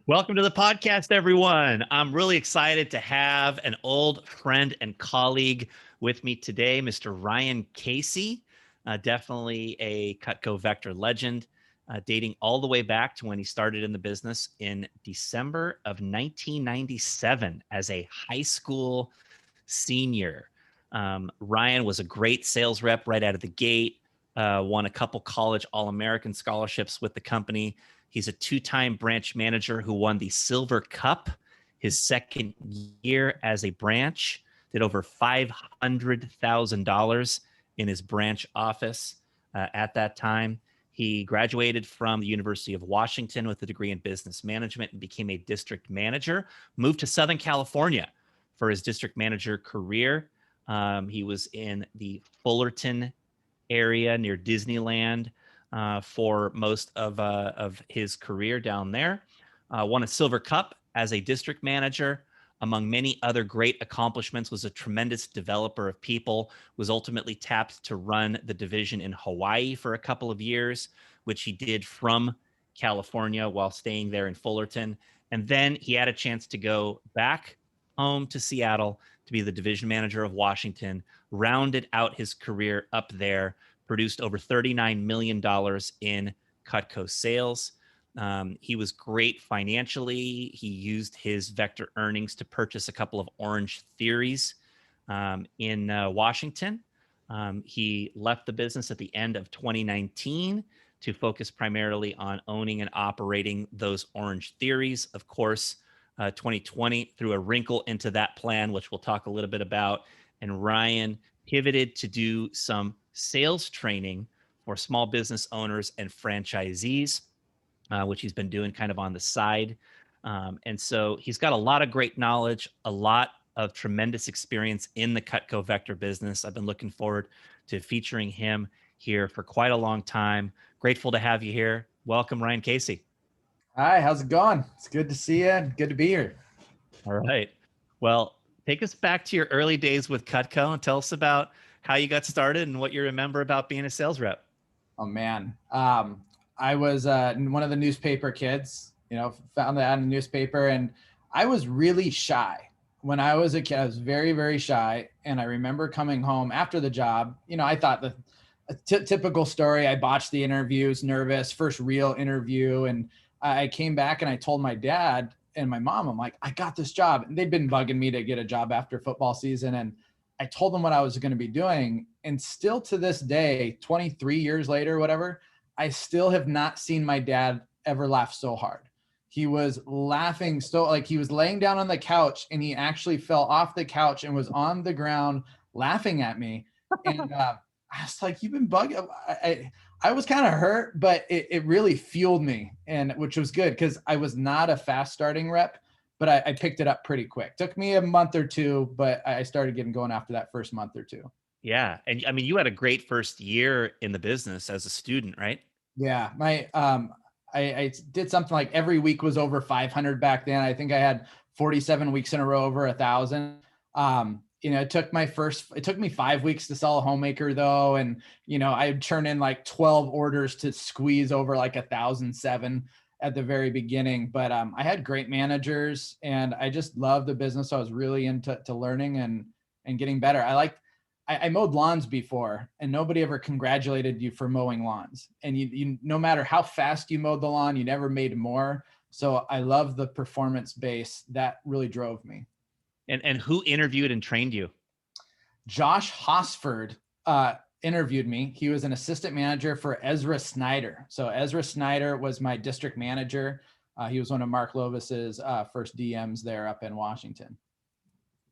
Welcome to the podcast, everyone. I'm really excited to have an old friend and colleague with me today, Mr. Ryan Casey, definitely a Cutco Vector legend, dating all the way back to when he started in the business in December of 1997 as a high school senior. Ryan was a great sales rep right out of the gate, won a couple college All-American scholarships with the company. He's a two-time branch manager who won the Silver Cup his second year as a branch, did over $500,000 in his branch office at that time. He graduated from the University of Washington with a degree in business management and became a district manager, moved to Southern California for his district manager career. He was in the Fullerton area near Disneyland for most of his career down there. Won a Silver Cup as a district manager. Among many other great accomplishments, was a tremendous developer of people, was ultimately tapped to run the division in Hawaii for a couple of years, which he did from California while staying there in Fullerton. And then he had a chance to go back home to Seattle to be the division manager of Washington, rounded out his career up there, produced over $39 million in Cutco sales. He was great financially. He used his Vector earnings to purchase a couple of Orangetheories in Washington. He left the business at the end of 2019 to focus primarily on owning and operating those Orangetheories. Of course, 2020 threw a wrinkle into that plan, which we'll talk a little bit about. And Ryan pivoted to do some sales training for small business owners and franchisees, which he's been doing kind of on the side. And so he's got a lot of great knowledge, a lot of tremendous experience in the Cutco Vector business. I've been looking forward to featuring him here for quite a long time. Grateful to have you here. Welcome, Ryan Casey. Hi, how's it going? It's good to see you. Good to be here. All right. Well, take us back to your early days with Cutco and tell us about how you got started and what you remember about being a sales rep. Oh man, I was one of the newspaper kids. Found that in the newspaper, and I was really shy when I was a kid. I was very, very shy, and I remember coming home after the job. I thought the typical story. I botched the interviews, nervous, first real interview, and I came back and I told my dad and my mom, I'm like, I got this job, and they'd been bugging me to get a job after football season, and I told them what I was going to be doing. And still to this day, 23 years later, whatever, I still have not seen my dad ever laugh so hard. He was laughing so, like, he was laying down on the couch and he actually fell off the couch and was on the ground laughing at me. And I was like, you've been bugging. I was kind of hurt, but it really fueled me, and which was good because I was not a fast starting rep, but I picked it up pretty quick. Took me a month or two, but I started getting going after that first month or two. Yeah. And I mean, you had a great first year in the business as a student, right? Yeah, I did something like every week was over 500 back then. I think I had 47 weeks in a row over 1,000. It took me 5 weeks to sell a homemaker though. And, I'd turn in like 12 orders to squeeze over like 1,007 at the very beginning. But I had great managers and I just loved the business. So I was really into learning and getting better. I mowed lawns before, and nobody ever congratulated you for mowing lawns. And you no matter how fast you mowed the lawn, you never made more. So I love the performance base. That really drove me. And who interviewed and trained you? Josh Hosford interviewed me. He was an assistant manager for Ezra Snyder. So Ezra Snyder was my district manager. He was one of Mark Lovas's first DMs there up in Washington.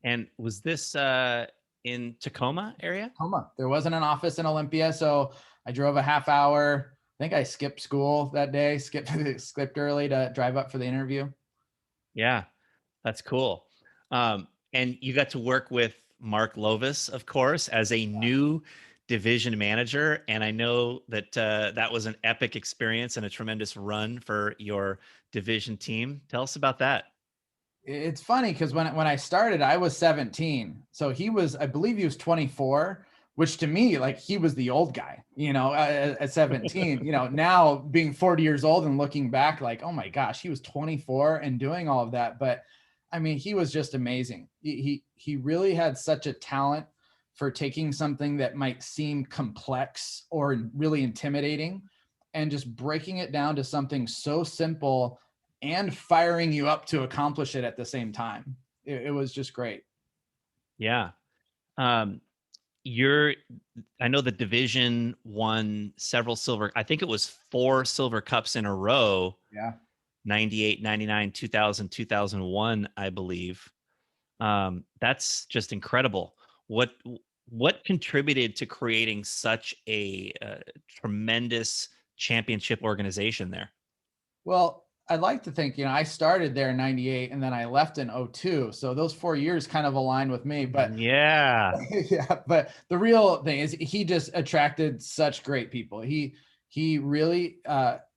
And was this in Tacoma area? Tacoma. There wasn't an office in Olympia, so I drove a half hour. I think I skipped school that day, skipped early to drive up for the interview. Yeah, that's cool. And you got to work with Mark Lovas, of course, as a new division manager. And I know that that was an epic experience and a tremendous run for your division team. Tell us about that. It's funny because when I started, I was 17. So I believe he was 24, which to me, like, he was the old guy, at 17, now being 40 years old and looking back, like, oh my gosh, he was 24 and doing all of that. But I mean, he was just amazing. He really had such a talent for taking something that might seem complex or really intimidating and just breaking it down to something so simple and firing you up to accomplish it at the same time. It was just great. Yeah. Um, you're, I know the division won several silver. I think it was 4 silver cups in a row. Yeah. 98, 99, 2000, 2001, I believe. That's just incredible. What contributed to creating such a tremendous championship organization there? Well, I'd like to think, I started there in 98 and then I left in 02. So those 4 years kind of aligned with me, but Yeah. yeah, but the real thing is he just attracted such great people. He really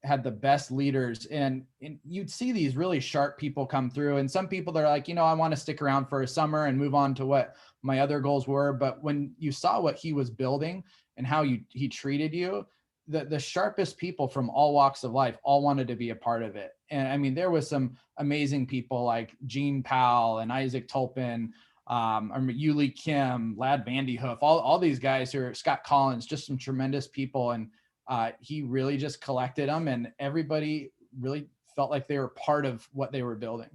had the best leaders, and you'd see these really sharp people come through, and some people that are like, I want to stick around for a summer and move on to what my other goals were. But when you saw what he was building and how he treated you, the sharpest people from all walks of life all wanted to be a part of it. And I mean, there was some amazing people like Gene Powell and Isaac Tolpin, Yuli Kim, Lad Vandyhoof, all these guys who are Scott Collins, just some tremendous people. And he really just collected them, and everybody really felt like they were part of what they were building.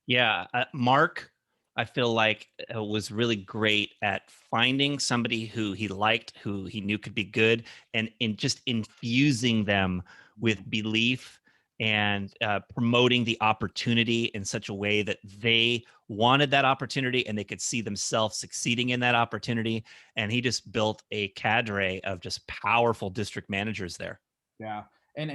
Yeah. Mark, I feel like was really great at finding somebody who he liked, who he knew could be good, and in just infusing them with belief and promoting the opportunity in such a way that they wanted that opportunity and they could see themselves succeeding in that opportunity. And he just built a cadre of just powerful district managers there. Yeah. And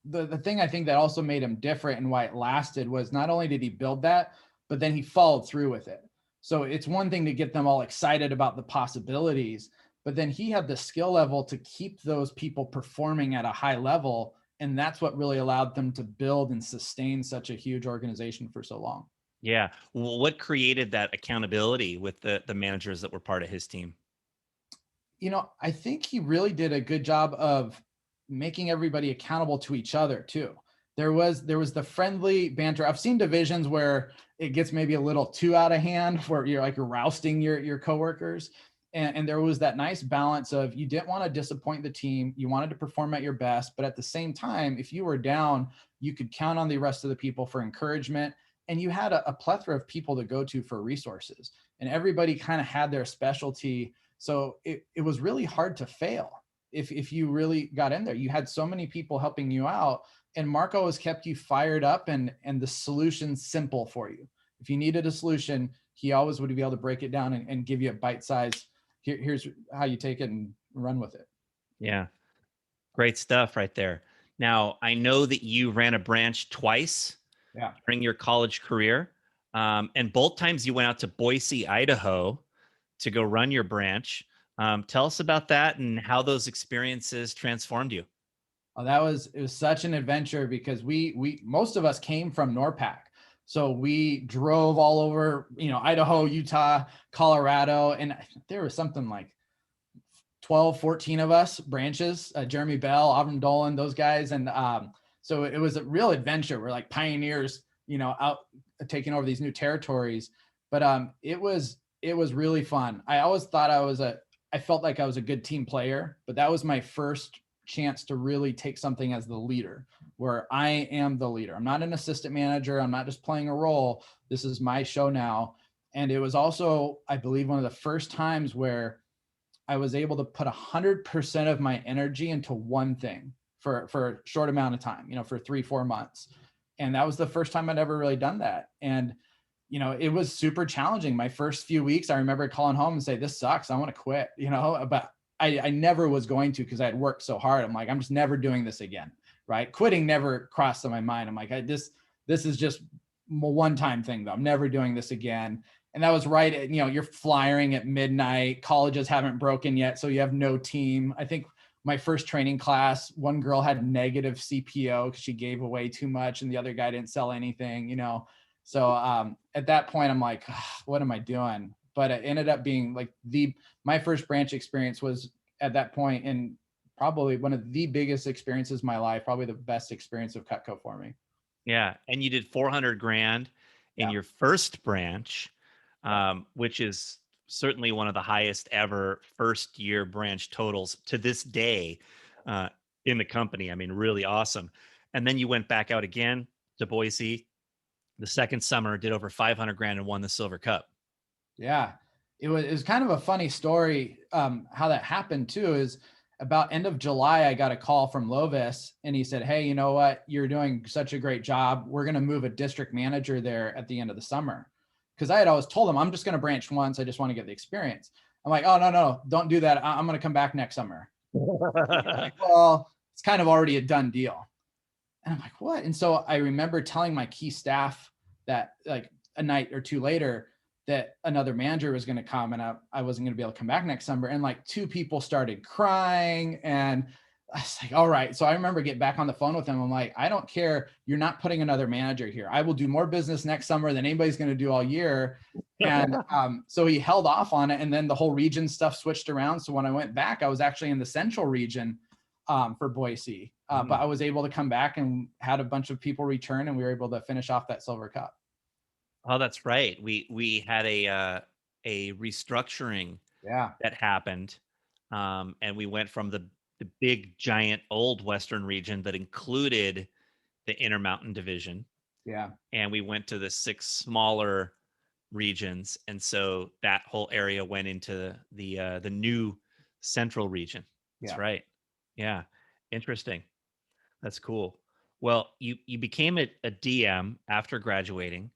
the thing I think that also made him different and why it lasted was not only did he build that, but then he followed through with it. So it's one thing to get them all excited about the possibilities, but then he had the skill level to keep those people performing at a high level. And that's what really allowed them to build and sustain such a huge organization for so long. Yeah. Well, what created that accountability with the managers that were part of his team? I think he really did a good job of making everybody accountable to each other too. There was the friendly banter. I've seen divisions where it gets maybe a little too out of hand, where you're rousting your coworkers. And there was that nice balance of, you didn't want to disappoint the team. You wanted to perform at your best, but at the same time, if you were down, you could count on the rest of the people for encouragement. And you had a plethora of people to go to for resources, and everybody kind of had their specialty. So it was really hard to fail if you really got in there. You had so many people helping you out, and Mark always kept you fired up and the solution simple for you. If you needed a solution, he always would be able to break it down and give you a bite size. Here's how you take it and run with it. Yeah. Great stuff right there. Now, I know that you ran a branch twice Yeah. during your college career. And both times you went out to Boise, Idaho to go run your branch. Tell us about that and how those experiences transformed you. Oh, it was such an adventure because we most of us came from NORPAC. So we drove all over, Idaho, Utah, Colorado, and there was something like 12, 14 of us branches, Jeremy Bell, Avram Dolan, those guys. And so it was a real adventure. We're like pioneers, out taking over these new territories. But it was really fun. I always thought I felt like I was a good team player, but that was my first chance to really take something as the leader, where I am the leader. I'm not an assistant manager. I'm not just playing a role. This is my show now. And it was also, I believe, one of the first times where I was able to put 100% of my energy into one thing for a short amount of time, for 3-4 months. And that was the first time I'd ever really done that. And, it was super challenging. My first few weeks, I remember calling home and say, this sucks. I want to quit, but I never was going to, because I had worked so hard. I'm like, I'm just never doing this again. Right. Quitting never crossed in my mind. I'm like, this is just a one-time thing though. I'm never doing this again. And that was right at, you're flying at midnight. Colleges haven't broken yet, so you have no team. I think my first training class, one girl had negative CPO because she gave away too much and the other guy didn't sell anything, So at that point, I'm like, what am I doing? but it ended up being like my first branch experience was at that point, and probably one of the biggest experiences of my life, probably the best experience of Cutco for me. Yeah. And you did 400 grand in Yeah. your first branch, Yeah. which is certainly one of the highest ever first year branch totals to this day uh, in the company. I mean, really awesome. And then you went back out again to Boise the second summer, did over 500 grand and won the Silver Cup. Yeah, it was kind of a funny story. How that happened too is about end of July, I got a call from Lovas, and he said, "Hey, you know what? You're doing such a great job. We're going to move a district manager there at the end of the summer." Because I had always told him, "I'm just going to branch once. I just want to get the experience." I'm like, "Oh, no, no, don't do that. I'm going to come back next summer." He's like, "Well, it's kind of already a done deal." And I'm like, "What?" And so I remember telling my key staff that like a night or two later that another manager was going to come, and I wasn't going to be able to come back next summer. And like two people started crying, and I was like, all right. So I remember getting back on the phone with them. I'm like, I don't care. You're not putting another manager here. I will do more business next summer than anybody's going to do all year. And so he held off on it. And then the whole region stuff switched around. So when I went back, I was actually in the central region for Boise. But I was able to come back and had a bunch of people return, and we were able to finish off that Silver Cup. Oh, that's right. We had a restructuring Yeah. that happened, and we went from the big giant old Western region that included the Intermountain Division, Yeah. and we went to the six smaller regions, and so that whole area went into the new central region. That's Yeah. right. Yeah, interesting. That's cool. Well, you became a DM after graduating.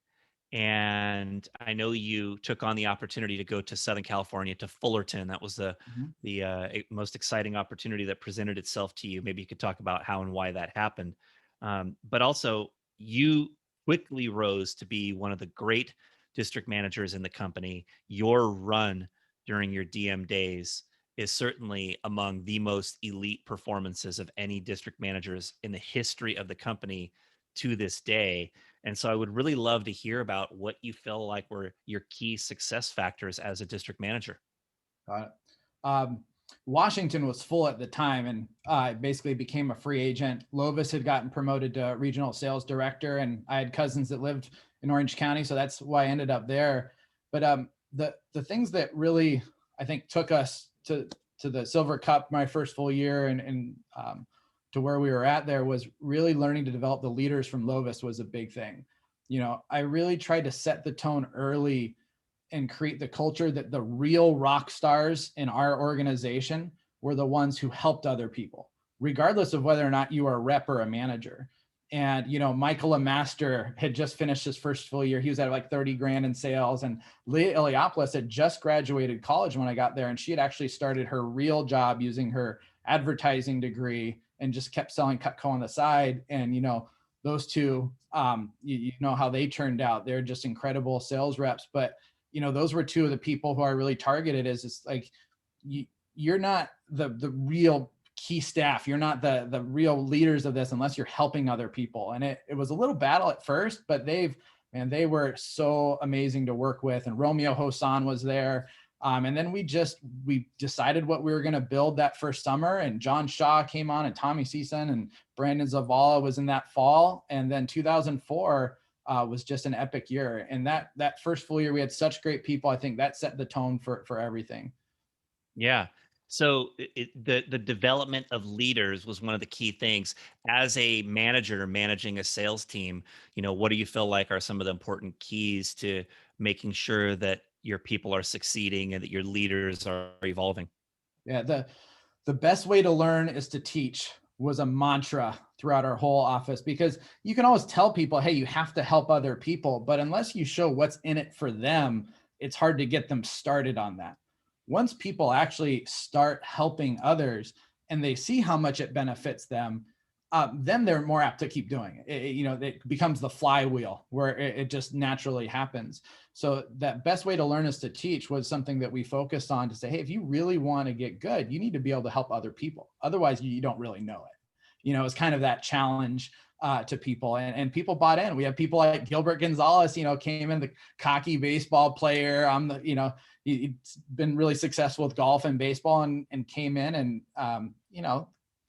And I know you took on the opportunity to go to Southern California to Fullerton. That was Mhm. the most exciting opportunity that presented itself to you. Maybe you could talk about how and why that happened. But also, you quickly rose to be one of the great district managers in the company. Your run during your DM days is certainly among the most elite performances of any district managers in the history of the company to this day. And so I would really love to hear about what you feel like were your key success factors as a district manager. Got it. Um, Washington was full at the time, and I basically became a free agent. Lovas had gotten promoted to regional sales director, and I had cousins that lived in Orange County, so that's why I ended up there. But the things that really I think took us to the Silver Cup my first full year, and to where we were at there was really learning to develop the leaders from Lovas was a big thing. You know, I really tried to set the tone early and create the culture that the real rock stars in our organization were the ones who helped other people, regardless of whether or not you are a rep or a manager. And, you know, Michael Master had just finished his first full year. He was at like 30 grand in sales. And Leah Iliopoulos had just graduated college when I got there. And she had actually started her real job using her advertising degree and just kept selling Cutco on the side. And, you know, those two, you know how they turned out. They're just incredible sales reps. But you know, those were two of the people who I really targeted as it's like, you're not the real key staff. You're not the real leaders of this unless you're helping other people. And it was a little battle at first, but they were so amazing to work with. And Romeo Hosan was there. And then we decided what we were going to build that first summer, and John Shaw came on, and Tommy Season and Brandon Zavala was in that fall. And then 2004, was just an epic year. And that first full year, we had such great people. I think that set the tone for everything. Yeah. So the development of leaders was one of the key things. As a manager managing a sales team, you know, what do you feel like are some of the important keys to making sure that your people are succeeding and that your leaders are evolving? Yeah, the best way to learn is to teach was a mantra throughout our whole office, because you can always tell people, hey, you have to help other people, but unless you show what's in it for them, it's hard to get them started on that. Once people actually start helping others and they see how much it benefits them, then they're more apt to keep doing it. You know, it becomes the flywheel where it just naturally happens. So that best way to learn is to teach was something that we focused on to say, hey, if you really want to get good, you need to be able to help other people. Otherwise, you don't really know it. You know, it's kind of that challenge. to people, and people bought in. We have people like Gilbert Gonzalez, came in, the cocky baseball player. He's been really successful with golf and baseball, and came in and,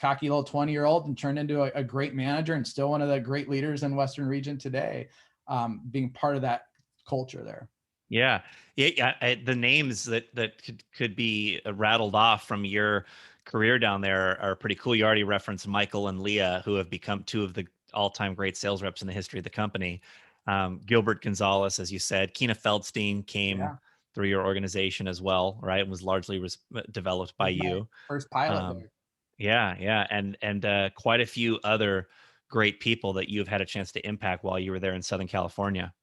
cocky little 20-year-old, and turned into a great manager, and still one of the great leaders in Western region today, being part of that culture there. Yeah. The names that could be rattled off from your career down there are pretty cool. You already referenced Michael and Leah, who have become two of the all-time great sales reps in the history of the company. Gilbert Gonzalez, as you said, Keena Feldstein came through your organization as well, right? It was largely developed by you. First pilot there. Yeah. And quite a few other great people that you've had a chance to impact while you were there in Southern California.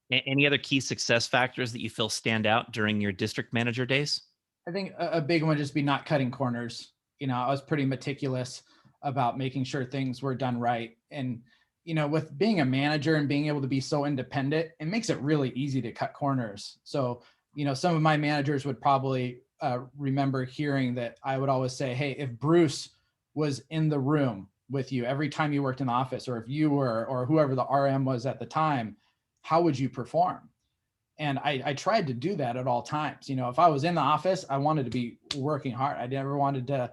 Any other key success factors that you feel stand out during your district manager days? I think a big one would just be not cutting corners. I was pretty meticulous about making sure things were done right. And, with being a manager and being able to be so independent, it makes it really easy to cut corners. So, some of my managers would probably remember hearing that I would always say, hey, if Bruce was in the room with you every time you worked in the office, or if you were, or whoever the RM was at the time, how would you perform? And I tried to do that at all times. If I was in the office, I wanted to be working hard. I never wanted to,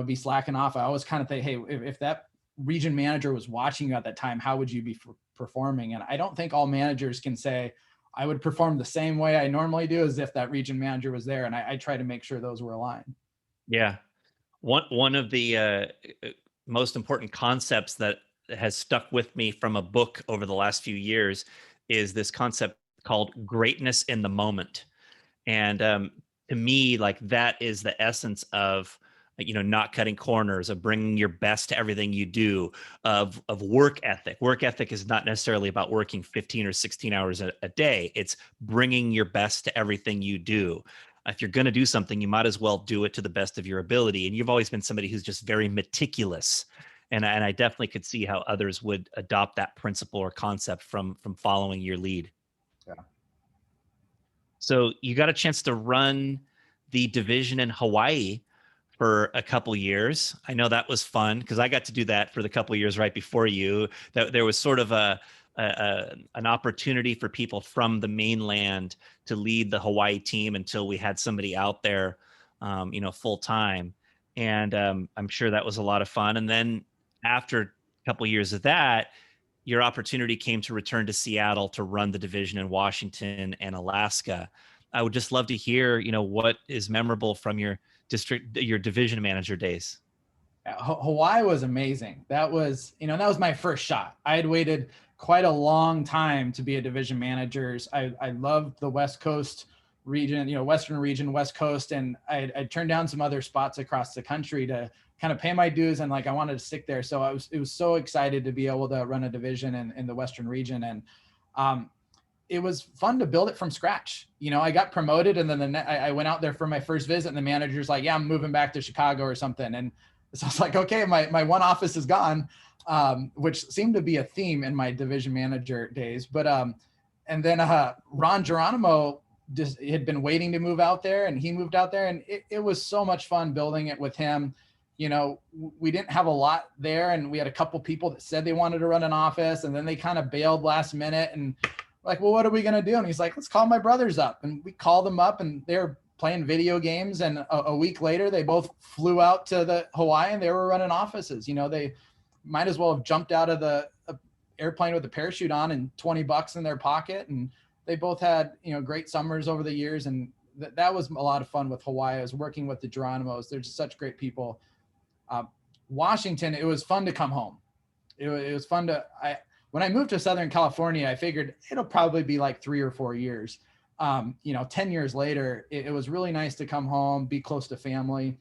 be slacking off. I always kind of think, hey, if that region manager was watching you at that time, how would you be performing? And I don't think all managers can say, I would perform the same way I normally do as if that region manager was there. And I try to make sure those were aligned. Yeah. One of the most important concepts that has stuck with me from a book over the last few years is this concept called greatness in the moment. And to me, like, that is the essence of, not cutting corners, of bringing your best to everything you do, of work ethic. Work ethic is not necessarily about working 15 or 16 hours a day. It's bringing your best to everything you do. If you're going to do something, you might as well do it to the best of your ability. And you've always been somebody who's just very meticulous. And I definitely could see how others would adopt that principle or concept from following your lead. Yeah. So you got a chance to run the division in Hawaii for a couple years. I know that was fun because I got to do that for the couple years right before you. That there was sort of an opportunity for people from the mainland to lead the Hawaii team until we had somebody out there, full time. And I'm sure that was a lot of fun. And then after a couple of years of that, your opportunity came to return to Seattle to run the division in Washington and Alaska. I would just love to hear, what is memorable from your division manager days. Hawaii was amazing. That was my first shot. I had waited quite a long time to be a division manager. I loved the West Coast region, Western region, West Coast. And I turned down some other spots across the country to kind of pay my dues. And I wanted to stick there. So it was so excited to be able to run a division in the Western region. And it was fun to build it from scratch. I got promoted, and then I went out there for my first visit, and the manager's like, yeah, I'm moving back to Chicago or something. And so I was like, okay, my one office is gone, which seemed to be a theme in my division manager days. But, and then Ron Geronimo just had been waiting to move out there, and he moved out there, and it was so much fun building it with him. We didn't have a lot there, and we had a couple people that said they wanted to run an office, and then they kind of bailed last minute, and like, well, what are we going to do? And he's like, let's call my brothers up. And we called them up, and they're playing video games. And a week later, they both flew out to the Hawaii, and they were running offices. They might as well have jumped out of the airplane with a parachute on and $20 in their pocket. And they both had, great summers over the years. And that was a lot of fun with Hawaii. I was working with the Geronimos. They're just such great people. Washington, it was fun to come home. It was fun when I moved to Southern California, I figured it'll probably be like 3 or 4 years. 10 years later, it was really nice to come home, be close to family.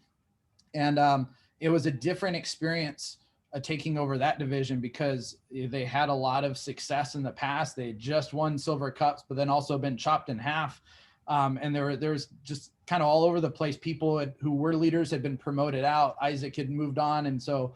And it was a different experience taking over that division because they had a lot of success in the past. They just won silver cups, but then also been chopped in half. And there's just kind of all over the place. People who were leaders had been promoted out. Isaac had moved on. And so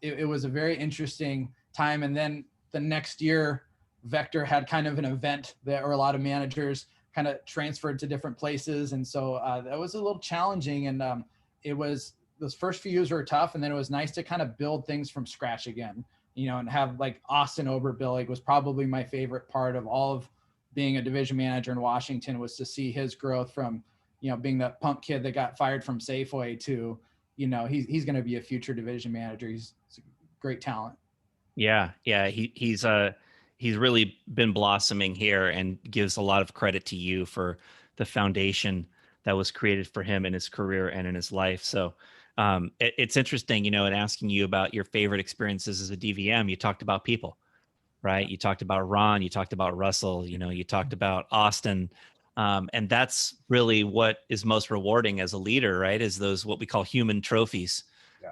it was a very interesting time. And then the next year, Vector had kind of an event that where a lot of managers kind of transferred to different places. And so that was a little challenging. And it was those first few years were tough. And then it was nice to kind of build things from scratch again, and have like Austin overbilling was probably my favorite part of all of being a division manager in Washington, was to see his growth from, being the punk kid that got fired from Safeway to, he's going to be a future division manager. He's a great talent. Yeah. He's really been blossoming here, and gives a lot of credit to you for the foundation that was created for him in his career and in his life. So it's interesting, in asking you about your favorite experiences as a DVM, you talked about people, right? You talked about Ron, you talked about Russell, you talked about Austin. And that's really what is most rewarding as a leader, right? Is those, what we call human trophies,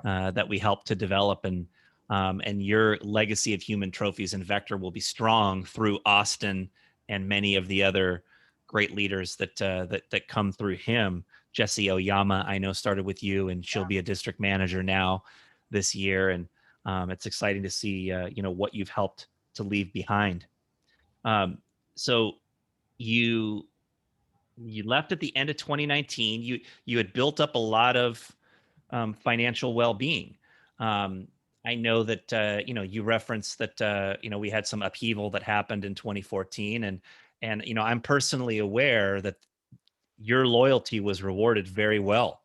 that we help to develop. And your legacy of human trophies and Vector will be strong through Austin and many of the other great leaders that come through him. Jessie Oyama, I know, started with you, and she'll be a district manager now this year. And it's exciting to see, what you've helped to leave behind. So you left at the end of 2019. You had built up a lot of financial well-being. I know that you referenced that we had some upheaval that happened in 2014, and I'm personally aware that your loyalty was rewarded very well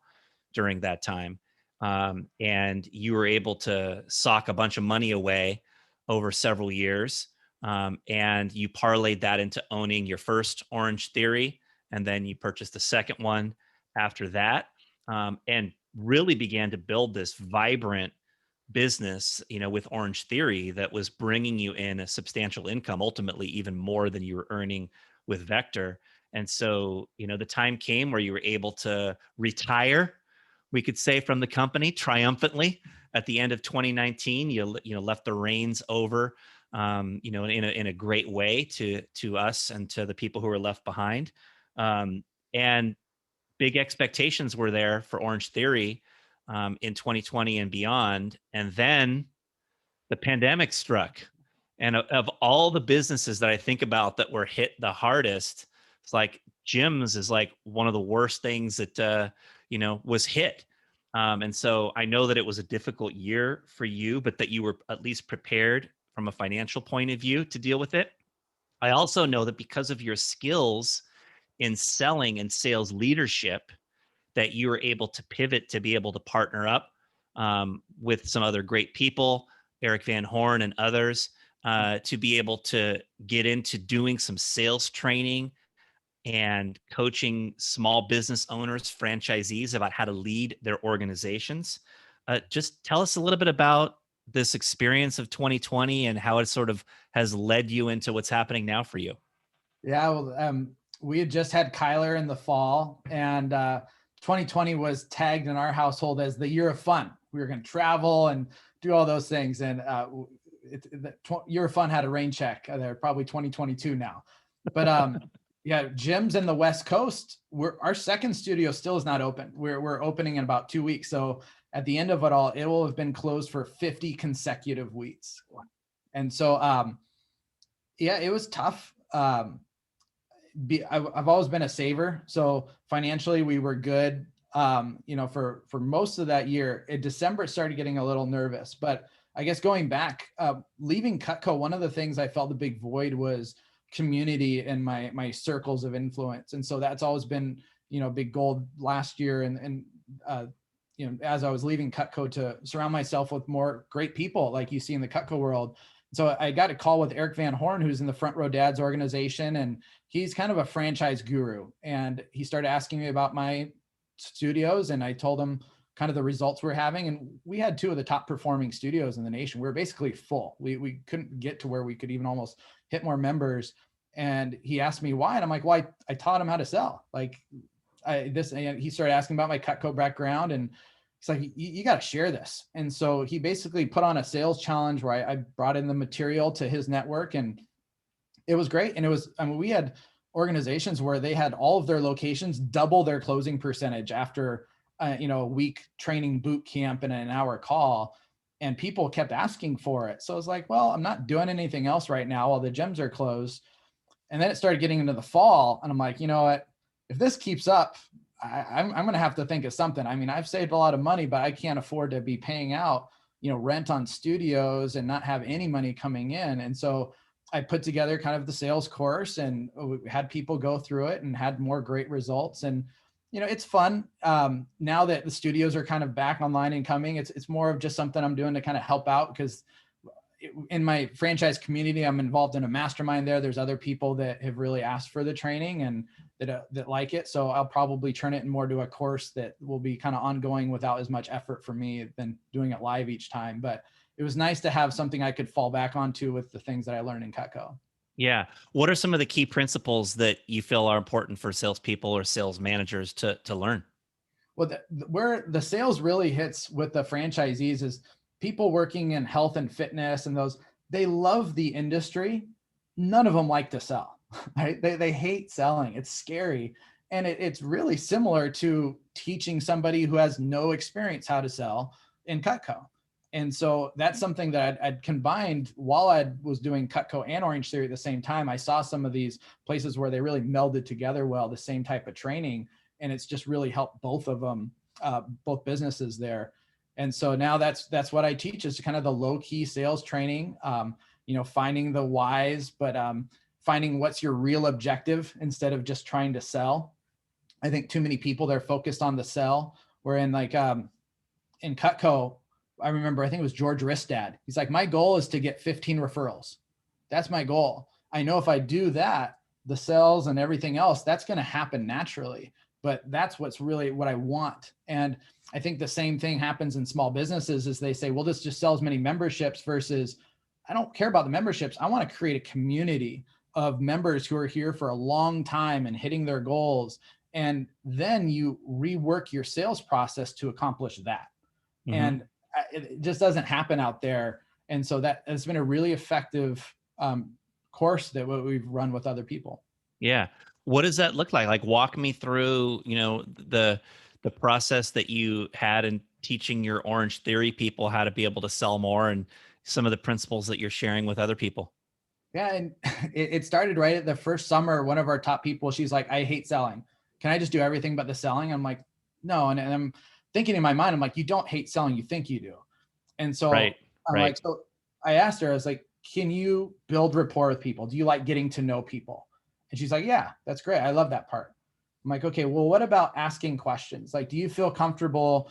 during that time, and you were able to sock a bunch of money away over several years, and you parlayed that into owning your first Orangetheory, and then you purchased a second one after that, and really began to build this vibrant business, with Orangetheory, that was bringing you in a substantial income, ultimately even more than you were earning with Vector. And so, the time came where you were able to retire, we could say, from the company triumphantly at the end of 2019. You left the reins over, in a great way to us and to the people who were left behind. And big expectations were there for Orangetheory in 2020 and beyond. And then the pandemic struck. And of all the businesses that I think about that were hit the hardest, it's like gyms is like one of the worst things that, was hit. And so I know that it was a difficult year for you, but that you were at least prepared from a financial point of view to deal with it. I also know that because of your skills in selling and sales leadership, that you were able to pivot to be able to partner up with some other great people, Eric Van Horn and others, to be able to get into doing some sales training and coaching small business owners, franchisees, about how to lead their organizations. Just tell us a little bit about this experience of 2020 and how it sort of has led you into what's happening now for you. Yeah, well, we had just had Kyler in the fall, and 2020 was tagged in our household as the year of fun. We were going to travel and do all those things. And the year of fun had a rain check. They're probably 2022 now. But yeah, gyms in the West Coast, our second studio still is not open. We're opening in about 2 weeks. So at the end of it all, it will have been closed for 50 consecutive weeks. And so, yeah, it was tough. I've always been a saver. So financially we were good. For most of that year. In December, it started getting a little nervous, but I guess going back, leaving Cutco, one of the things I felt the big void was community and my circles of influence. And so that's always been, a big goal last year. And as I was leaving Cutco, to surround myself with more great people like you see in the Cutco world. So I got a call with Eric Van Horn, who's in the Front Row Dads organization, and he's kind of a franchise guru. And he started asking me about my studios, and I told him kind of the results we're having. And we had 2 of the top performing studios in the nation. We were basically full. We couldn't get to where we could even almost hit more members. And he asked me why. And I'm like, well, I taught him how to sell. And he started asking about my Cutco background, and he's like, you got to share this. And so he basically put on a sales challenge where I brought in the material to his network, and it was great. And we had organizations where they had all of their locations double their closing percentage after a week training boot camp and an hour call, and people kept asking for it. So I was like, well, I'm not doing anything else right now while the gyms are closed. And then it started getting into the fall, and I'm like, you know what, if this keeps up, I'm going to have to think of something. I mean, I've saved a lot of money, but I can't afford to be paying out, rent on studios and not have any money coming in. And so I put together kind of the sales course, and we had people go through it and had more great results. And, it's fun. Now that the studios are kind of back online and coming, it's more of just something I'm doing to kind of help out, because in my franchise community, I'm involved in a mastermind there. There's other people that have really asked for the training and that like it. So I'll probably turn it more to a course that will be kind of ongoing without as much effort for me than doing it live each time. But it was nice to have something I could fall back onto with the things that I learned in Cutco. Yeah. What are some of the key principles that you feel are important for salespeople or sales managers to learn? Well, where the sales really hits with the franchisees is people working in health and fitness, and they love the industry. None of them like to sell, right? They hate selling. It's scary. And it's really similar to teaching somebody who has no experience how to sell in Cutco. And so that's something that I'd combined while I was doing Cutco and Orangetheory at the same time. I saw some of these places where they really melded together well, the same type of training. And it's just really helped both of them, both businesses there. And so now that's what I teach, is kind of the low key sales training, finding the whys, but finding what's your real objective instead of just trying to sell. I think too many people, they're focused on the sell. Where in in Cutco, I remember, I think it was George Ristad. He's like, my goal is to get 15 referrals. That's my goal. I know if I do that, the sales and everything else, that's going to happen naturally. But that's what's really what I want. And I think the same thing happens in small businesses, is they say, well, this just sells many memberships, versus I don't care about the memberships. I want to create a community of members who are here for a long time and hitting their goals. And then you rework your sales process to accomplish that. Mm-hmm. And it just doesn't happen out there. And so that has been a really effective course that we've run with other people. Yeah. What does that look like? Like, walk me through, the process that you had in teaching your Orangetheory people how to be able to sell more, and some of the principles that you're sharing with other people. Yeah. And it started right at the first summer. One of our top people, she's like, I hate selling. Can I just do everything but the selling? I'm like, no. And I'm thinking in my mind, I'm like, you don't hate selling. You think you do. And so I'm like, so I asked her, I was like, can you build rapport with people? Do you like getting to know people? And she's like, yeah, that's great. I love that part. I'm like, okay, well, what about asking questions? Like, do you feel comfortable,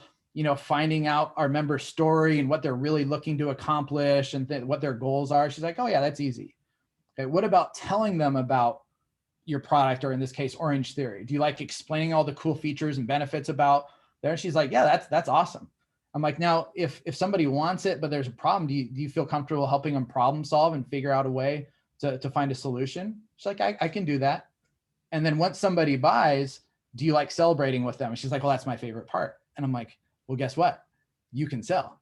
finding out our member's story and what they're really looking to accomplish and what their goals are? She's like, oh yeah, that's easy. Okay, what about telling them about your product, or in this case, Orangetheory? Do you like explaining all the cool features and benefits about there? She's like, yeah, that's awesome. I'm like, now, if somebody wants it, but there's a problem, do you feel comfortable helping them problem solve and figure out a way to find a solution? She's like, I can do that. And then once somebody buys, do you like celebrating with them? And she's like, well, that's my favorite part. And I'm like, well, guess what? You can sell,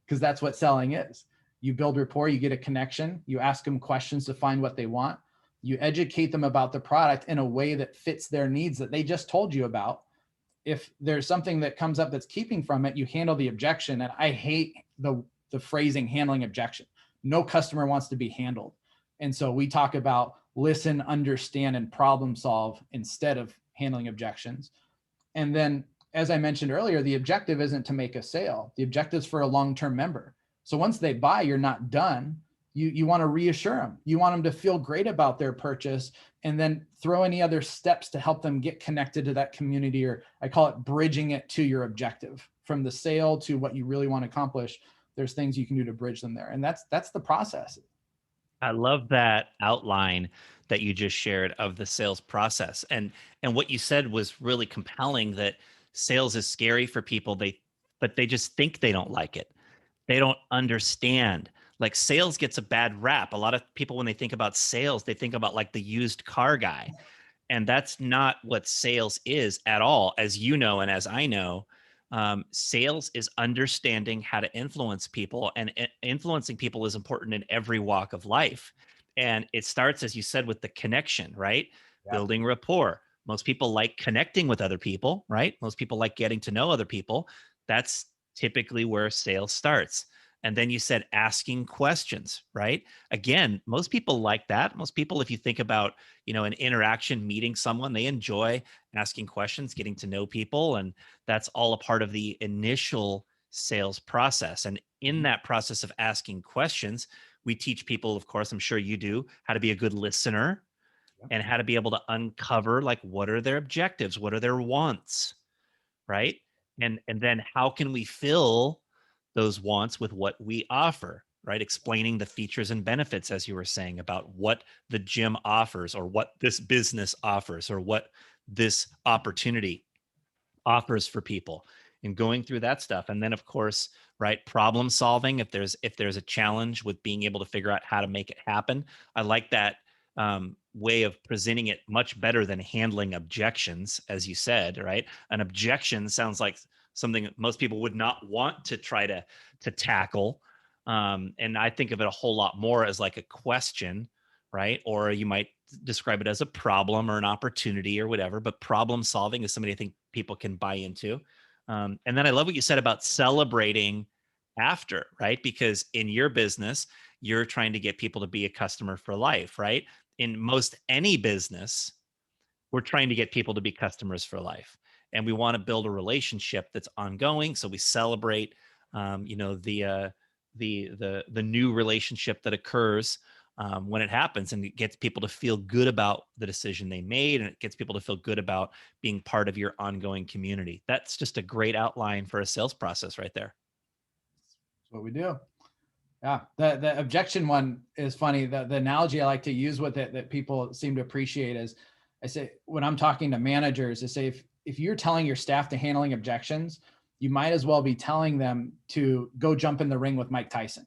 because that's what selling is. You build rapport, you get a connection, you ask them questions to find what they want. You educate them about the product in a way that fits their needs that they just told you about. If there's something that comes up that's keeping from it, you handle the objection. And I hate the phrasing handling objection. No customer wants to be handled. And so we talk about listen, understand, and problem solve instead of handling objections. And then, as I mentioned earlier, the objective isn't to make a sale. The objective is for a long-term member. So once they buy, you're not done. You want to reassure them. You want them to feel great about their purchase, and then throw any other steps to help them get connected to that community, or I call it bridging it to your objective. From the sale to what you really want to accomplish, there's things you can do to bridge them there. And that's the process. I love that outline that you just shared of the sales process. And what you said was really compelling, that sales is scary for people, but they just think they don't like it. They don't understand. Like, sales gets a bad rap. A lot of people, when they think about sales, they think about like the used car guy. And that's not what sales is at all. As you know, and as I know, sales is understanding how to influence people, and influencing people is important in every walk of life. And it starts, as you said, with the connection, right? Yeah. Building rapport. Most people like connecting with other people, right? Most people like getting to know other people. That's typically where sales starts. And then you said asking questions, right? Again, most people like that. Most people, if you think about, an interaction, meeting someone, they enjoy asking questions, getting to know people. And that's all a part of the initial sales process. And in that process of asking questions, we teach people, of course, I'm sure you do, how to be a good listener and how to be able to uncover, like, what are their objectives? What are their wants? Right? And then how can we fill those wants with what we offer, right? Explaining the features and benefits, as you were saying, about what the gym offers or what this business offers or what this opportunity offers for people, and going through that stuff. And then, of course, right, problem solving, if there's a challenge with being able to figure out how to make it happen. I like that way of presenting it much better than handling objections, as you said. Right, an objection sounds like something that most people would not want to try to tackle. And I think of it a whole lot more as like a question, right? Or you might describe it as a problem or an opportunity or whatever. But problem solving is something I think people can buy into. And then I love what you said about celebrating after, right? Because in your business, you're trying to get people to be a customer for life, right? In most any business, we're trying to get people to be customers for life, and we want to build a relationship that's ongoing. So we celebrate, the new relationship that occurs when it happens, and it gets people to feel good about the decision they made, and it gets people to feel good about being part of your ongoing community. That's just a great outline for a sales process right there. That's what we do. Yeah, the objection one is funny. The analogy I like to use with it that people seem to appreciate is, I say when I'm talking to managers, I say if you're telling your staff to handling objections, you might as well be telling them to go jump in the ring with Mike Tyson,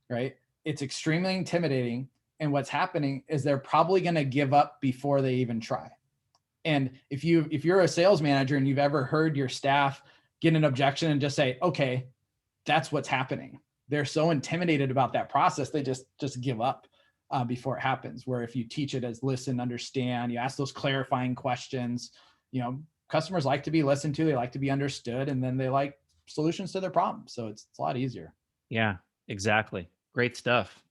right? It's extremely intimidating, and what's happening is they're probably going to give up before they even try. And if you're a sales manager and you've ever heard your staff get an objection and just say, okay, that's what's happening. They're so intimidated about that process, they just give up before it happens. Where if you teach it as listen, understand, you ask those clarifying questions, customers like to be listened to, they like to be understood, and then they like solutions to their problems. So it's a lot easier. Yeah, exactly. Great stuff.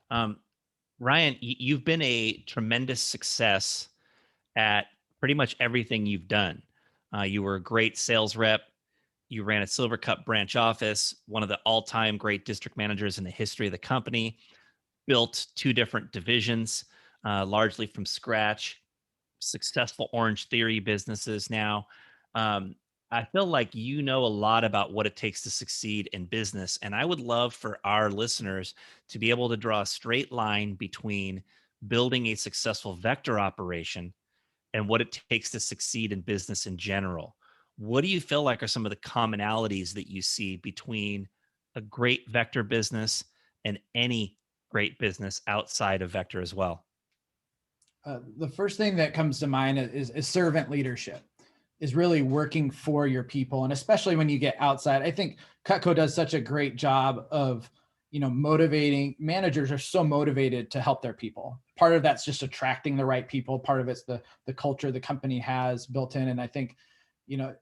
Um, Ryan, you've been a tremendous success at pretty much everything you've done. You were a great sales rep. You ran a Silver Cup branch office, one of the all-time great district managers in the history of the company, built two different divisions, largely from scratch, successful Orangetheory businesses now. Um, I feel like you know a lot about what it takes to succeed in business. And I would love for our listeners to be able to draw a straight line between building a successful vector operation and what it takes to succeed in business in general. What do you feel like are some of the commonalities that you see between a great vector business and any great business outside of vector as well? The first thing that comes to mind is servant leadership, is really working for your people. And especially when you get outside, I think Cutco does such a great job of, motivating. Managers are so motivated to help their people. Part of that's just attracting the right people. Part of it's the culture the company has built in. And I think,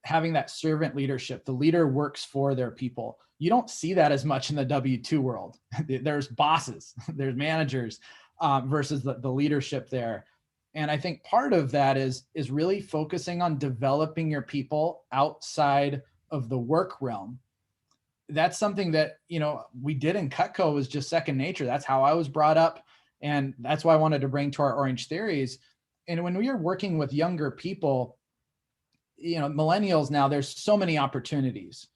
having that servant leadership, the leader works for their people. You don't see that as much in the W-2 world. There's bosses, there's managers versus the leadership there. And I think part of that is really focusing on developing your people outside of the work realm. That's something that, we did in Cutco was just second nature. That's how I was brought up. And that's why I wanted to bring to our Orangetheories. And when we are working with younger people, millennials now, there's so many opportunities.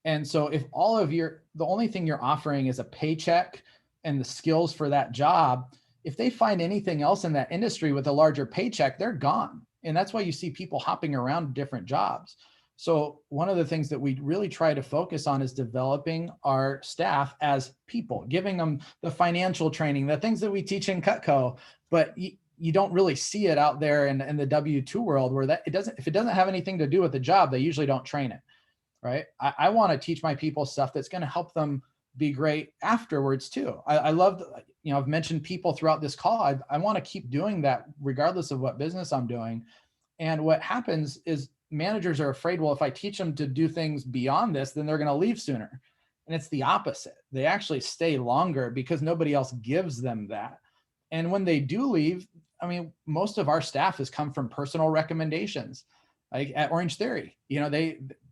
And so if the only thing you're offering is a paycheck and the skills for that job, if they find anything else in that industry with a larger paycheck, they're gone. And that's why you see people hopping around different jobs. So one of the things that we really try to focus on is developing our staff as people, giving them the financial training, the things that we teach in Cutco, but you don't really see it out there in the W-2 world where if it doesn't have anything to do with the job, they usually don't train it. Right. I want to teach my people stuff that's going to help them be great afterwards too. I love, I've mentioned people throughout this call. I want to keep doing that regardless of what business I'm doing. And what happens is managers are afraid, well, if I teach them to do things beyond this, then they're going to leave sooner. And it's the opposite. They actually stay longer because nobody else gives them that. And when they do leave, I mean, most of our staff has come from personal recommendations. Like at Orangetheory,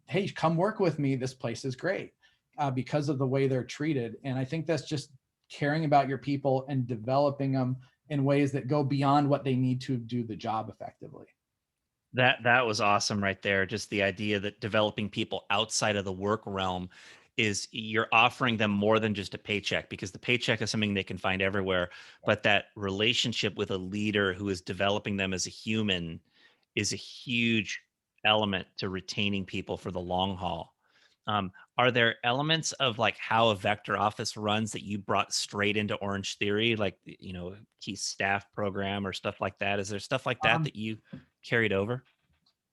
hey, come work with me. This place is great, because of the way they're treated. And I think that's just caring about your people and developing them in ways that go beyond what they need to do the job effectively. That was awesome right there. Just the idea that developing people outside of the work realm is you're offering them more than just a paycheck, because the paycheck is something they can find everywhere. But that relationship with a leader who is developing them as a human is a huge element to retaining people for the long haul. Are there elements of like how a vector office runs that you brought straight into Orange Theory, like, key staff program or stuff like that? Is there stuff like that Um, that you carried over?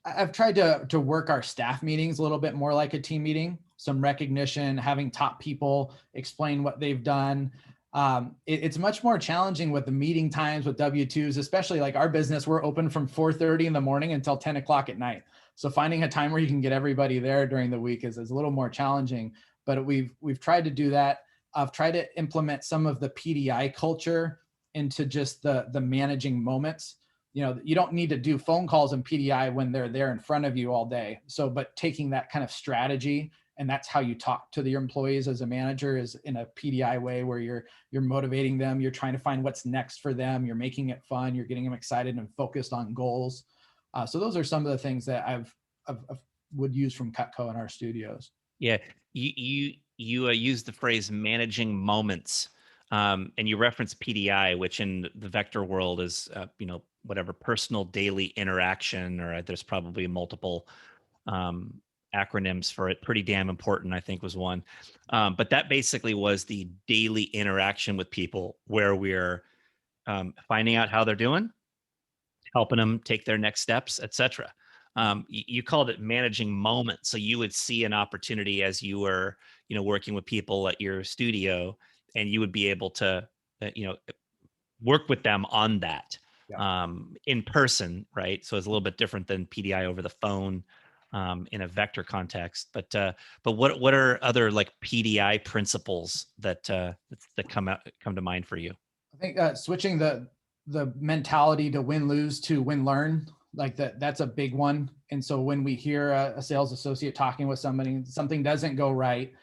I've tried to work our staff meetings a little bit more like a team meeting, some recognition, having top people explain what they've done. It's much more challenging with the meeting times with W-2s, especially like our business. We're open from 4:30 in the morning until 10 o'clock at night. So finding a time where you can get everybody there during the week is a little more challenging, but we've tried to do that. I've tried to implement some of the PDI culture into just the managing moments. You don't need to do phone calls and PDI when they're there in front of you all day. So, but taking that kind of strategy, and that's how you talk to your employees as a manager, is in a PDI way where you're motivating them, you're trying to find what's next for them, you're making it fun, you're getting them excited and focused on goals. So those are some of the things that I've would use from Cutco in our studios. Yeah, you use the phrase managing moments, and you reference PDI, which in the vector world is whatever personal daily interaction, or there's probably multiple um, acronyms for it. Pretty damn important, I think, was one. But that basically was the daily interaction with people, where we're finding out how they're doing, helping them take their next steps, etc. You called it managing moments. So you would see an opportunity as you were, working with people at your studio, and you would be able to, work with them on that Yeah. in person, right? So it's a little bit different than PDI over the phone in a vector context. But what are other like PDI principles that come to mind for you? I think switching the mentality to win lose to win learn, like that's a big one. And so when we hear a sales associate talking with somebody, something doesn't go right,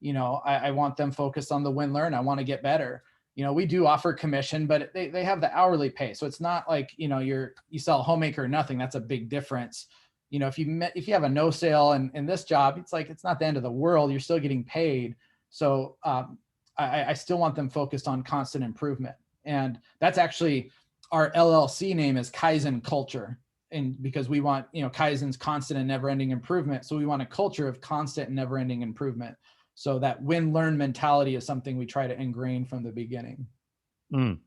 I want them focused on the win learn. I want to get better. We do offer commission, but they have the hourly pay, so it's not like you sell a homemaker or nothing. That's a big difference. If you have a no sale in this job, it's like it's not the end of the world. You're still getting paid. So I still want them focused on constant improvement. And that's actually our LLC name is Kaizen Culture. And because we want, Kaizen's constant and never ending improvement. So we want a culture of constant and never ending improvement. So that win learn mentality is something we try to ingrain from the beginning. Mm.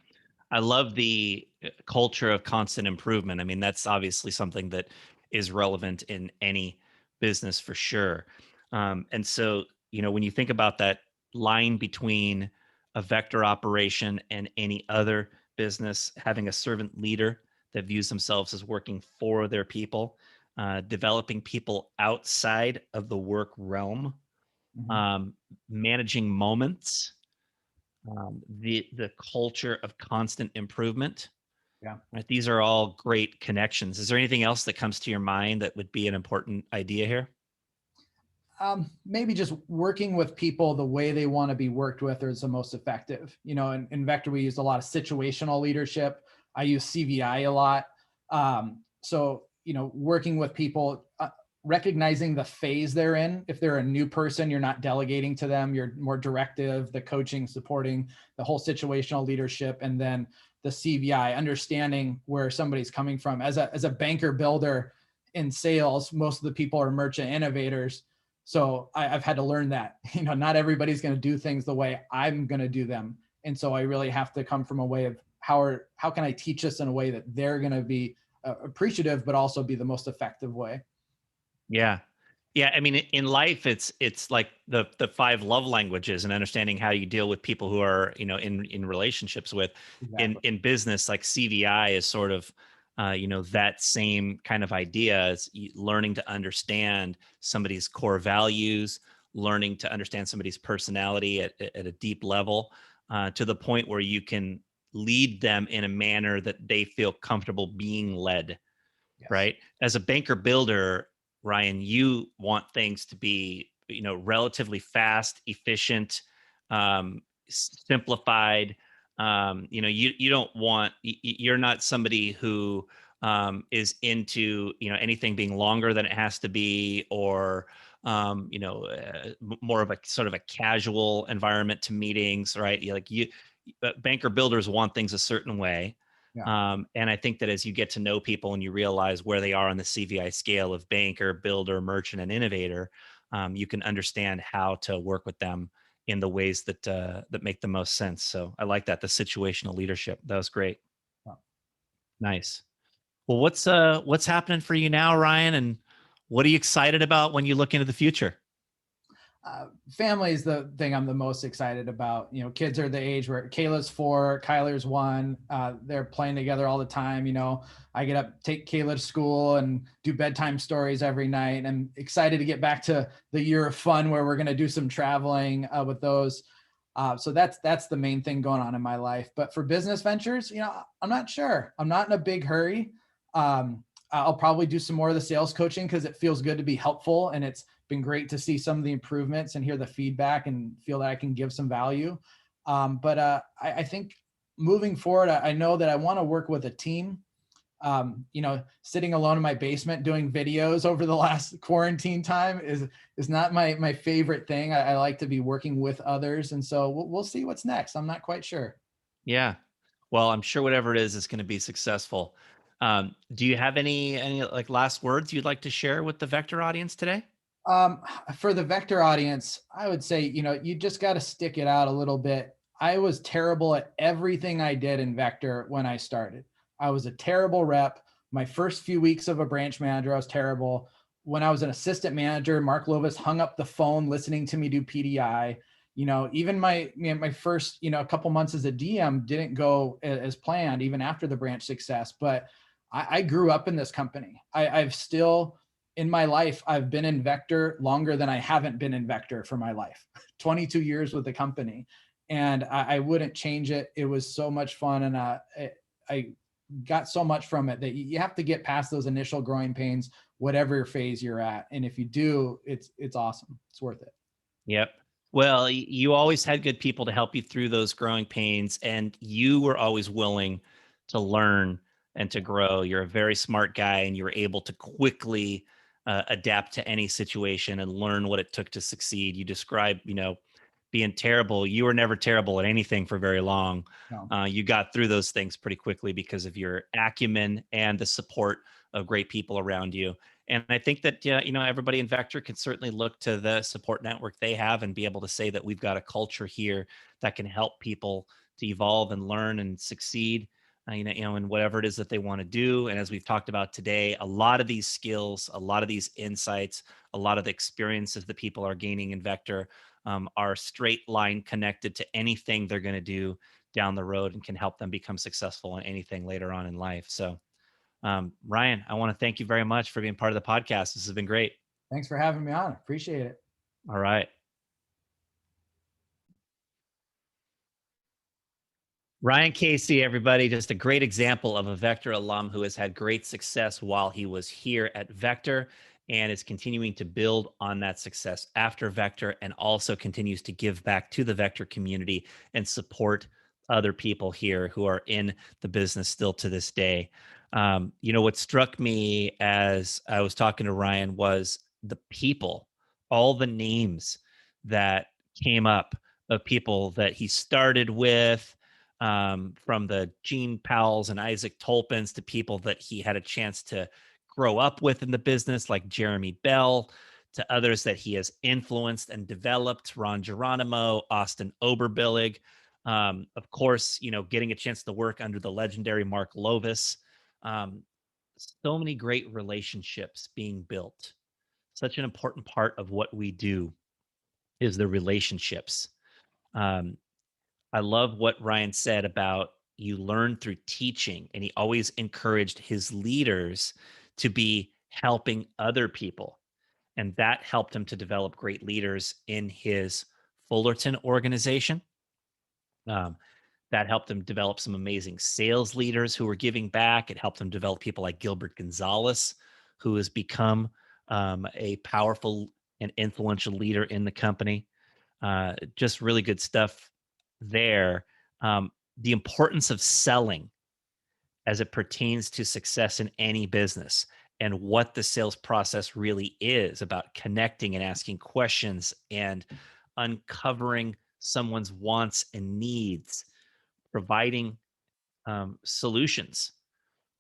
I love the culture of constant improvement. I mean, that's obviously something that is relevant in any business for sure. And so, when you think about that line between a vector operation and any other business, having a servant leader that views themselves as working for their people, developing people outside of the work realm, Mhm. um, managing moments, the culture of constant improvement. Yeah. Right, these are all great connections. Is there anything else that comes to your mind that would be an important idea here? Maybe just working with people the way they want to be worked with is the most effective. In Vector, we use a lot of situational leadership. I use CVI a lot. So, working with people, recognizing the phase they're in. If they're a new person, you're not delegating to them. You're more directive, the coaching, supporting the whole situational leadership. And then the CVI, understanding where somebody's coming from. As a banker builder in sales, most of the people are merchant innovators. So I've had to learn that, not everybody's going to do things the way I'm going to do them. And so I really have to come from a way of how can I teach this in a way that they're going to be appreciative, but also be the most effective way. Yeah. Yeah, I mean, in life, it's like the five love languages, and understanding how you deal with people who are, in relationships with. Exactly. In business, like CVI is sort of, that same kind of idea. Is learning to understand somebody's core values, learning to understand somebody's personality at a deep level, to the point where you can lead them in a manner that they feel comfortable being led, Yes. right? As a banker builder, Ryan, you want things to be, relatively fast, efficient, simplified. You don't want, you're not somebody who is into, anything being longer than it has to be, or more of a sort of a casual environment to meetings, right? Banker builders want things a certain way. Yeah. And I think that as you get to know people and you realize where they are on the CVI scale of banker, builder, merchant, and innovator, you can understand how to work with them in the ways that make the most sense. So I like that, the situational leadership. That was great. Yeah. Nice. Well, what's happening for you now, Ryan? And what are you excited about when you look into the future? Family is the thing I'm the most excited about. Kids are the age where Kayla's 4, Kyler's 1. They're playing together all the time. I get up, take Kayla to school, and do bedtime stories every night. And I'm excited to get back to the year of fun where we're going to do some traveling with those. So that's the main thing going on in my life. But for business ventures, I'm not sure. I'm not in a big hurry. I'll probably do some more of the sales coaching because it feels good to be helpful, and it's been great to see some of the improvements and hear the feedback and feel that I can give some value. I think moving forward, I know that I want to work with a team. Sitting alone in my basement doing videos over the last quarantine time is not my favorite thing. I like to be working with others, and so we'll see what's next. I'm not quite sure. Yeah. Well, I'm sure whatever it is going to be successful. Do you have any like last words you'd like to share with the Vector audience today? Um, for the Vector audience, I would say, you just got to stick it out a little bit. I was terrible at everything I did in Vector when I started. I was a terrible rep. My first few weeks of a branch manager, I was terrible. When I was an assistant manager, Mark Lovas hung up the phone listening to me do PDI. Even my first, a couple months as a DM didn't go as planned, even after the branch success. But I grew up in this company. I've still, in my life, I've been in Vector longer than I haven't been in Vector for my life. 22 years with the company, and I wouldn't change it. It was so much fun, and I got so much from it that you have to get past those initial growing pains, whatever phase you're at. And if you do, it's awesome. It's worth it. Yep. Well, you always had good people to help you through those growing pains, and you were always willing to learn and to grow. You're a very smart guy, and you were able to quickly adapt to any situation and learn what it took to succeed. You described, being terrible. You were never terrible at anything for very long. No. You got through those things pretty quickly because of your acumen and the support of great people around you. And I think that everybody in Vector can certainly look to the support network they have and be able to say that we've got a culture here that can help people to evolve and learn and succeed, in whatever it is that they want to do. And as we've talked about today, a lot of these skills, a lot of these insights, a lot of the experiences that people are gaining in Vector are straight line connected to anything they're going to do down the road and can help them become successful in anything later on in life. So Ryan, I want to thank you very much for being part of the podcast. This has been great. Thanks for having me on. Appreciate it. All right. Ryan Casey, everybody, just a great example of a Vector alum who has had great success while he was here at Vector and is continuing to build on that success after Vector, and also continues to give back to the Vector community and support other people here who are in the business still to this day. What struck me as I was talking to Ryan was the people, all the names that came up of people that he started with, from the Gene Powells and Isaac Tolpins to people that he had a chance to grow up with in the business, like Jeremy Bell, to others that he has influenced and developed, Ron Geronimo, Austin Oberbillig. Of course, getting a chance to work under the legendary Mark Lovas. Um, so many great relationships being built. Such an important part of what we do is the relationships. Um, I love what Ryan said about you learn through teaching, and he always encouraged his leaders to be helping other people. And that helped him to develop great leaders in his Fullerton organization. Um, that helped him develop some amazing sales leaders who were giving back. It helped him develop people like Gilbert Gonzalez, who has become a powerful and influential leader in the company. Just really good stuff there. The importance of selling as it pertains to success in any business, and what the sales process really is about connecting and asking questions and uncovering someone's wants and needs, providing solutions,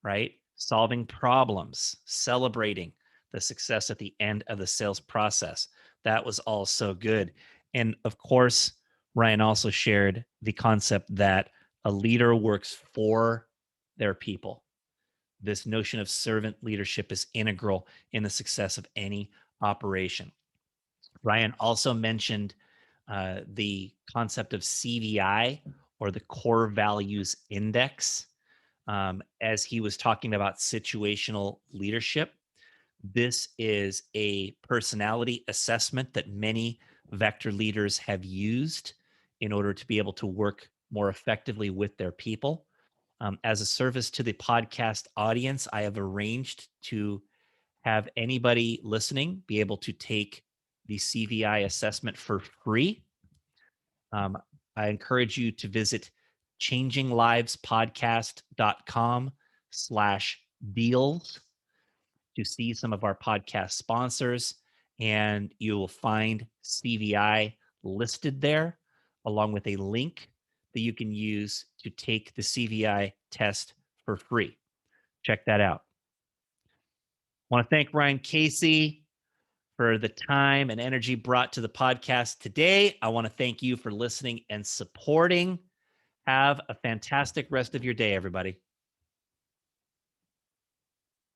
right? Solving problems, celebrating the success at the end of the sales process. That was all so good. And of course, Ryan also shared the concept that a leader works for their people. This notion of servant leadership is integral in the success of any operation. Ryan also mentioned the concept of CVI, or the Core Values Index, as he was talking about situational leadership. This is a personality assessment that many vector leaders have used in order to be able to work more effectively with their people. As a service to the podcast audience, I have arranged to have anybody listening be able to take the CVI assessment for free. Um, I encourage you to visit changinglivespodcast.com/deals to see some of our podcast sponsors, and you will find CVI listed there, along with a link that you can use to take the CVI test for free. Check that out. I want to thank Ryan Casey for the time and energy brought to the podcast today. I want to thank you for listening and supporting. Have a fantastic rest of your day, everybody.